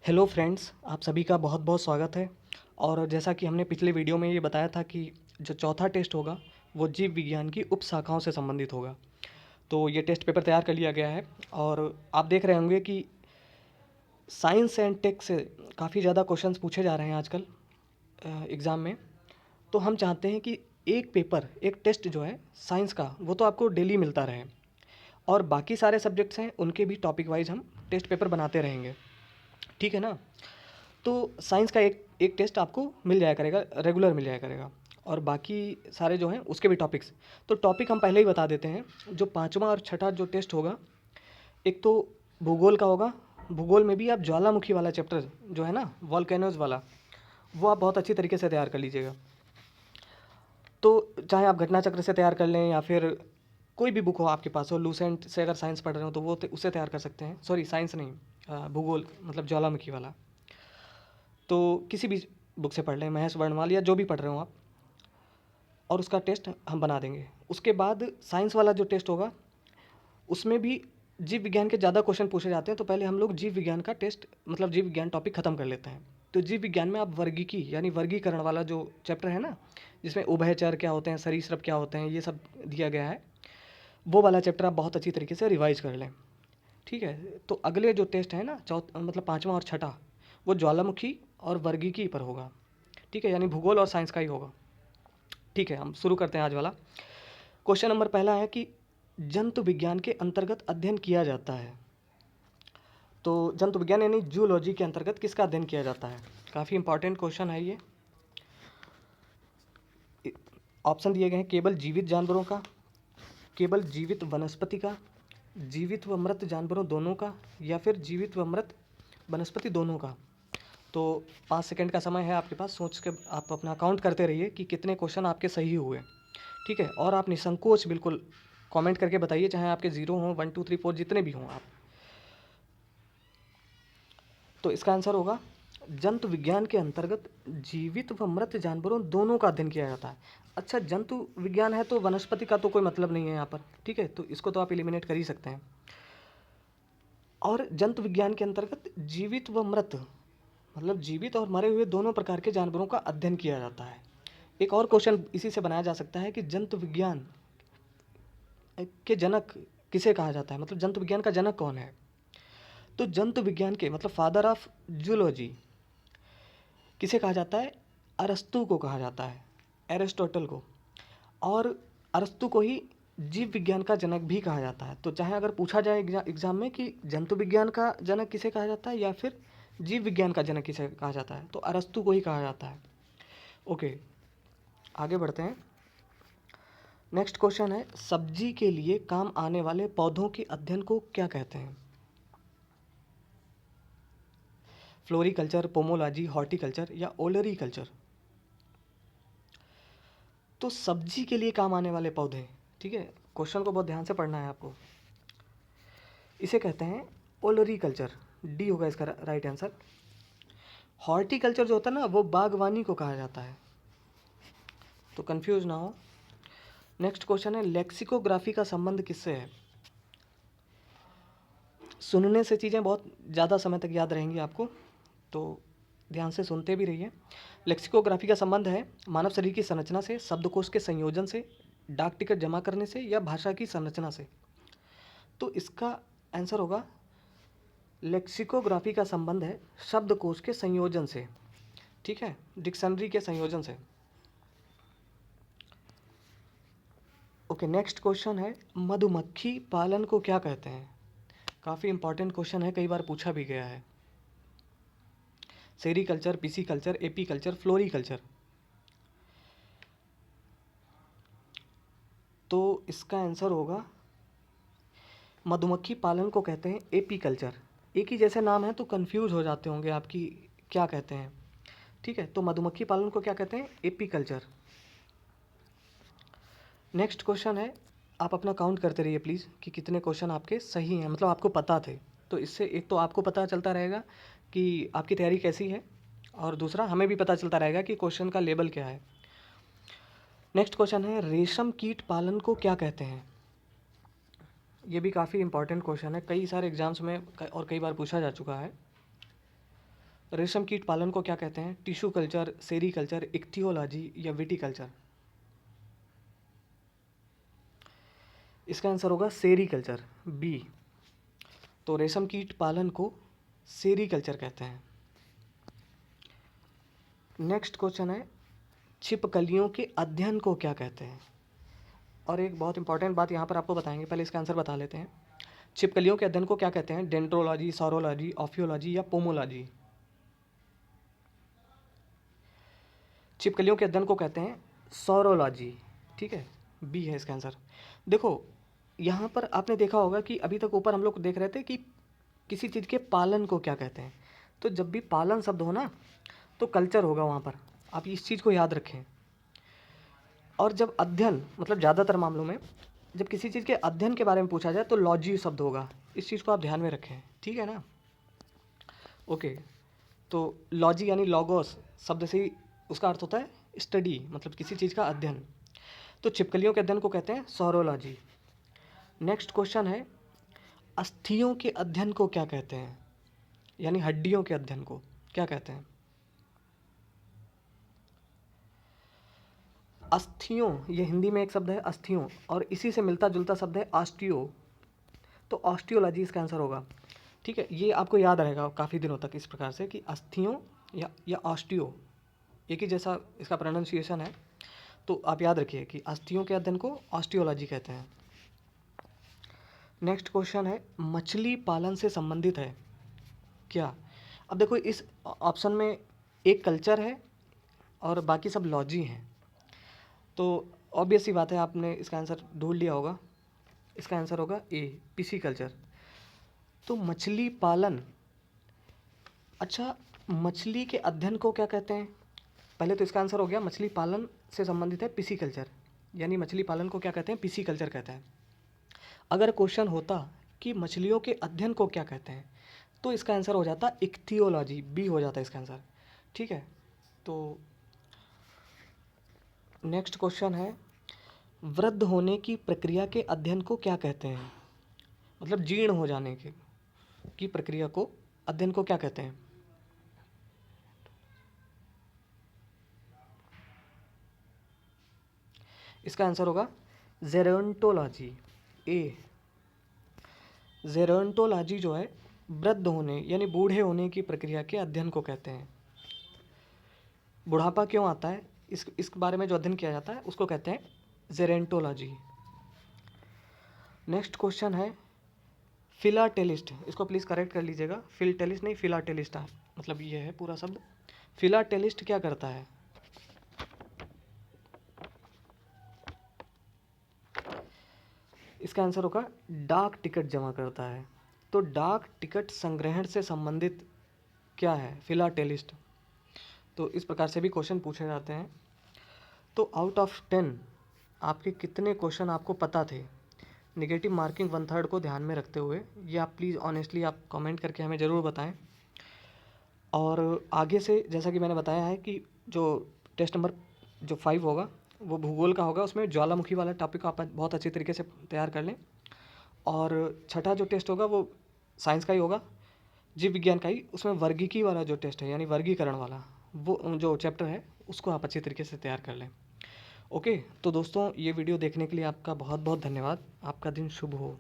Hello friends, आप सभी का बहुत बहुत स्वागत है। और जैसा कि हमने पिछले वीडियो में ये बताया था कि जो चौथा टेस्ट होगा वो जीव विज्ञान की उप शाखाओं से संबंधित होगा। तो ये टेस्ट पेपर तैयार कर लिया गया है और आप देख रहे होंगे कि साइंस एंड टेक से काफ़ी ज़्यादा क्वेश्चंस पूछे जा रहे हैं आजकल एग्ज़ाम में। तो हम चाहते हैं कि एक पेपर, एक टेस्ट जो है साइंस का, वो तो आपको डेली मिलता रहे और बाकी सारे सब्जेक्ट्स हैं उनके भी टॉपिक वाइज हम टेस्ट पेपर बनाते रहेंगे। ठीक है ना? तो साइंस का एक एक टेस्ट आपको मिल जाया करेगा, रेगुलर मिल जाया करेगा और बाकी सारे जो हैं उसके भी टॉपिक्स। तो टॉपिक हम पहले ही बता देते हैं। जो पाँचवा और छठा जो टेस्ट होगा, एक तो भूगोल का होगा। भूगोल में भी आप ज्वालामुखी वाला चैप्टर जो है ना, वॉल्केनोज वाला, वो आप बहुत अच्छी तरीके से तैयार कर लीजिएगा। तो चाहे आप घटना चक्र से तैयार कर लें या फिर कोई भी बुक हो आपके पास हो, लूसेंट से अगर साइंस पढ़ रहे हो तो वो उससे तैयार कर सकते हैं। सॉरी, साइंस नहीं, भूगोल मतलब ज्वालामुखी वाला। तो किसी भी बुक से पढ़ लें, महेश वर्णमाल या जो भी पढ़ रहे हो आप, और उसका टेस्ट हम बना देंगे। उसके बाद साइंस वाला जो टेस्ट होगा उसमें भी जीव विज्ञान के ज़्यादा क्वेश्चन पूछे जाते हैं। तो पहले हम लोग जीव विज्ञान का टेस्ट मतलब जीव विज्ञान टॉपिक ख़त्म कर लेते हैं। तो जीव विज्ञान में आप वर्गीकी यानी वर्गीकरण वाला जो चैप्टर है ना, जिसमें उभयचर क्या होते हैं, सरीसृप क्या होते हैं, ये सब दिया गया है, वो वाला चैप्टर आप बहुत अच्छी तरीके से रिवाइज कर लें। ठीक है? तो अगले जो टेस्ट है ना, मतलब पाँचवा और छठा, वो ज्वालामुखी और वर्गीकी पर होगा। ठीक है? यानी भूगोल और साइंस का ही होगा। ठीक है, हम शुरू करते हैं आज वाला। क्वेश्चन नंबर पहला है कि जंतु विज्ञान के अंतर्गत अध्ययन किया जाता है। तो जंतु विज्ञान यानी जूलॉजी के अंतर्गत किसका अध्ययन किया जाता है? काफ़ी इंपॉर्टेंट क्वेश्चन है ये। ऑप्शन दिए गए हैं केवल जीवित जानवरों का, केवल जीवित वनस्पति का, जीवित व मृत जानवरों दोनों का, या फिर जीवित व मृत वनस्पति दोनों का। तो 5 सेकंड का समय है आपके पास, सोच के आप अपना काउंट करते रहिए कि कितने क्वेश्चन आपके सही हुए। ठीक है? और आप निसंकोच बिल्कुल कमेंट करके बताइए, चाहे आपके 0 हों, 1 2 3 4 जितने भी हों आप। तो इसका आंसर होगा जंतु विज्ञान के अंतर्गत जीवित व मृत जानवरों दोनों का अध्ययन किया जाता है। अच्छा, जंतु विज्ञान है तो वनस्पति का तो कोई मतलब नहीं है यहाँ पर। ठीक है? तो इसको तो आप एलिमिनेट कर ही सकते हैं। और जंतु विज्ञान के अंतर्गत जीवित व मृत मतलब जीवित और मरे हुए दोनों प्रकार के जानवरों का अध्ययन किया जाता है। एक और क्वेश्चन इसी से बनाया जा सकता है कि जंतु विज्ञान के जनक किसे कहा जाता है, मतलब जंतु विज्ञान का जनक कौन है? तो जंतु विज्ञान के मतलब फादर ऑफ जूलॉजी किसे कहा जाता है? अरस्तु को कहा जाता है, एरिस्टोटल को। और अरस्तु को ही जीव विज्ञान का जनक भी कहा जाता है। तो चाहे अगर पूछा जाए एग्जाम में कि जंतु विज्ञान का जनक किसे कहा जाता है या फिर जीव विज्ञान का जनक किसे कहा जाता है, तो अरस्तु को ही कहा जाता है। ओके, आगे बढ़ते हैं। नेक्स्ट क्वेश्चन है सब्जी के लिए काम आने वाले पौधों के अध्ययन को क्या कहते हैं? फ्लोरिकल्चर, पोमोलॉजी, हॉर्टिकल्चर या ओलरीकल्चर? तो सब्जी के लिए काम आने वाले पौधे, ठीक है, क्वेश्चन को बहुत ध्यान से पढ़ना है आपको। इसे कहते हैं ओलरीकल्चर। डी होगा इसका राइट आंसर। हॉर्टिकल्चर जो होता है ना, वो बागवानी को कहा जाता है, तो कंफ्यूज ना हो। नेक्स्ट क्वेश्चन है लेक्सिकोग्राफी का संबंध किससे है? सुनने से चीज़ें बहुत ज़्यादा समय तक याद रहेंगी आपको, तो ध्यान से सुनते भी रहिए। लेक्सिकोग्राफी का संबंध है मानव शरीर की संरचना से, शब्दकोश के संयोजन से, डाक टिकट जमा करने से या भाषा की संरचना से। तो इसका आंसर होगा लेक्सिकोग्राफी का संबंध है शब्दकोश के संयोजन से। ठीक है, डिक्शनरी के संयोजन से। ओके, नेक्स्ट क्वेश्चन है मधुमक्खी पालन को क्या कहते हैं? काफ़ी इंपॉर्टेंट क्वेश्चन है, कई बार पूछा भी गया है। Sericulture, pisciculture, apiculture, floriculture? तो इसका आंसर होगा मधुमक्खी पालन को कहते हैं एपीकल्चर। एक ही जैसे नाम है तो कंफ्यूज हो जाते होंगे आपकी क्या कहते हैं। ठीक है, तो मधुमक्खी पालन को क्या कहते हैं? एपीकल्चर। नेक्स्ट क्वेश्चन है, आप अपना काउंट करते रहिए प्लीज़ कि कितने क्वेश्चन आपके सही हैं, मतलब आपको पता थे। तो इससे एक तो आपको पता चलता रहेगा कि आपकी तैयारी कैसी है, और दूसरा हमें भी पता चलता रहेगा कि क्वेश्चन का लेवल क्या है। नेक्स्ट क्वेश्चन है रेशम कीट पालन को क्या कहते हैं? ये भी काफ़ी इंपॉर्टेंट क्वेश्चन है, कई सारे एग्जाम्स में और कई बार पूछा जा चुका है। रेशम कीट पालन को क्या कहते हैं? टिश्यू कल्चर, सेरीकल्चर, इक्थियोलॉजी या विटिकल्चर? इसका आंसर होगा सेरीकल्चर, बी। तो रेशम कीट पालन को सेरीकल्चर कहते हैं। नेक्स्ट क्वेश्चन है, छिपकलियों के अध्ययन को क्या कहते हैं? और एक बहुत इंपॉर्टेंट बात यहाँ पर आपको बताएंगे, पहले इसका आंसर बता लेते हैं। छिपकलियों के अध्ययन को क्या कहते हैं? डेंड्रोलॉजी, सौरोलॉजी, ऑफियोलॉजी या पोमोलॉजी? छिपकलियों के अध्ययन को कहते हैं सौरोलॉजी, ठीक है, बी है इसका आंसर। देखो यहाँ पर आपने देखा होगा कि अभी तक ऊपर हम लोग देख रहे थे कि किसी चीज़ के पालन को क्या कहते हैं। तो जब भी पालन शब्द हो ना तो कल्चर होगा वहाँ पर, आप इस चीज़ को याद रखें। और जब अध्ययन, मतलब ज़्यादातर मामलों में जब किसी चीज़ के अध्ययन के बारे में पूछा जाए तो लॉजी शब्द होगा, इस चीज़ को आप ध्यान में रखें, ठीक है ना। ओके, तो लॉजी यानी लॉगोस शब्द से ही उसका अर्थ होता है स्टडी, मतलब किसी चीज़ का अध्ययन। तो छिपकलियों के अध्ययन को कहते हैं सौरोलॉजी। नेक्स्ट क्वेश्चन है, अस्थियों के अध्ययन को क्या कहते हैं? यानी हड्डियों के अध्ययन को क्या कहते हैं? अस्थियों, ये हिंदी में एक शब्द है अस्थियों, और इसी से मिलता जुलता शब्द है ऑस्टियो, तो ऑस्टियोलॉजी इसका आंसर होगा, ठीक है। ये आपको याद रहेगा काफ़ी दिनों तक इस प्रकार से कि अस्थियों या ऑस्टियो, एक ही जैसा इसका प्रोनाउंसिएशन है, तो आप याद रखिए कि अस्थियों के अध्ययन को ऑस्टियोलॉजी कहते हैं। नेक्स्ट क्वेश्चन है, मछली पालन से संबंधित है क्या? अब देखो इस ऑप्शन में एक कल्चर है और बाकी सब लॉजी हैं, तो ऑब्वियस सी बात है आपने इसका आंसर ढूंढ लिया होगा। इसका आंसर होगा ए, पिसीकल्चर। तो मछली पालन, अच्छा मछली के अध्ययन को क्या कहते हैं? पहले तो इसका आंसर हो गया मछली पालन से संबंधित है पिसीकल्चर, यानी मछली पालन को क्या कहते हैं? पिसीकल्चर कहते हैं। अगर क्वेश्चन होता कि मछलियों के अध्ययन को क्या कहते हैं तो इसका आंसर हो जाता इक्थियोलॉजी, बी हो जाता इसका आंसर, ठीक है। तो नेक्स्ट क्वेश्चन है, वृद्ध होने की प्रक्रिया के अध्ययन को क्या कहते हैं? मतलब जीर्ण हो जाने की प्रक्रिया को, अध्ययन को क्या कहते हैं? इसका आंसर होगा जेरोंटोलॉजी, ए। जेरोंटोलॉजी जो है वृद्ध होने यानी बूढ़े होने की प्रक्रिया के अध्ययन को कहते हैं। बुढ़ापा क्यों आता है इस बारे में जो अध्ययन किया जाता है उसको कहते हैं जेरोंटोलॉजी। नेक्स्ट क्वेश्चन है, फिलाटेलिस्ट, इसको प्लीज़ करेक्ट कर लीजिएगा, फिलटेलिस्ट नहीं फिलाटेलिस्ट है, मतलब ये है पूरा शब्द। फिलाटेलिस्ट क्या करता है? इसका आंसर होगा डाक टिकट जमा करता है। तो डाक टिकट संग्रहण से संबंधित क्या है? फिलाटेलिस्ट। तो इस प्रकार से भी क्वेश्चन पूछे जाते हैं। तो आउट ऑफ 10 आपके कितने क्वेश्चन आपको पता थे? नेगेटिव मार्किंग 1/3 को ध्यान में रखते हुए ये आप प्लीज़ ऑनेस्टली आप कमेंट करके हमें ज़रूर बताएं। और आगे से जैसा कि मैंने बताया है कि जो टेस्ट नंबर जो 5 होगा वो भूगोल का होगा, उसमें ज्वालामुखी वाला टॉपिक आप बहुत अच्छी तरीके से तैयार कर लें। और छठा जो टेस्ट होगा वो साइंस का ही होगा, जीव विज्ञान का ही, उसमें वर्गीकी वाला जो टेस्ट है यानी वर्गीकरण वाला वो जो चैप्टर है उसको आप अच्छी तरीके से तैयार कर लें। ओके, तो दोस्तों ये वीडियो देखने के लिए आपका बहुत बहुत धन्यवाद। आपका दिन शुभ हो।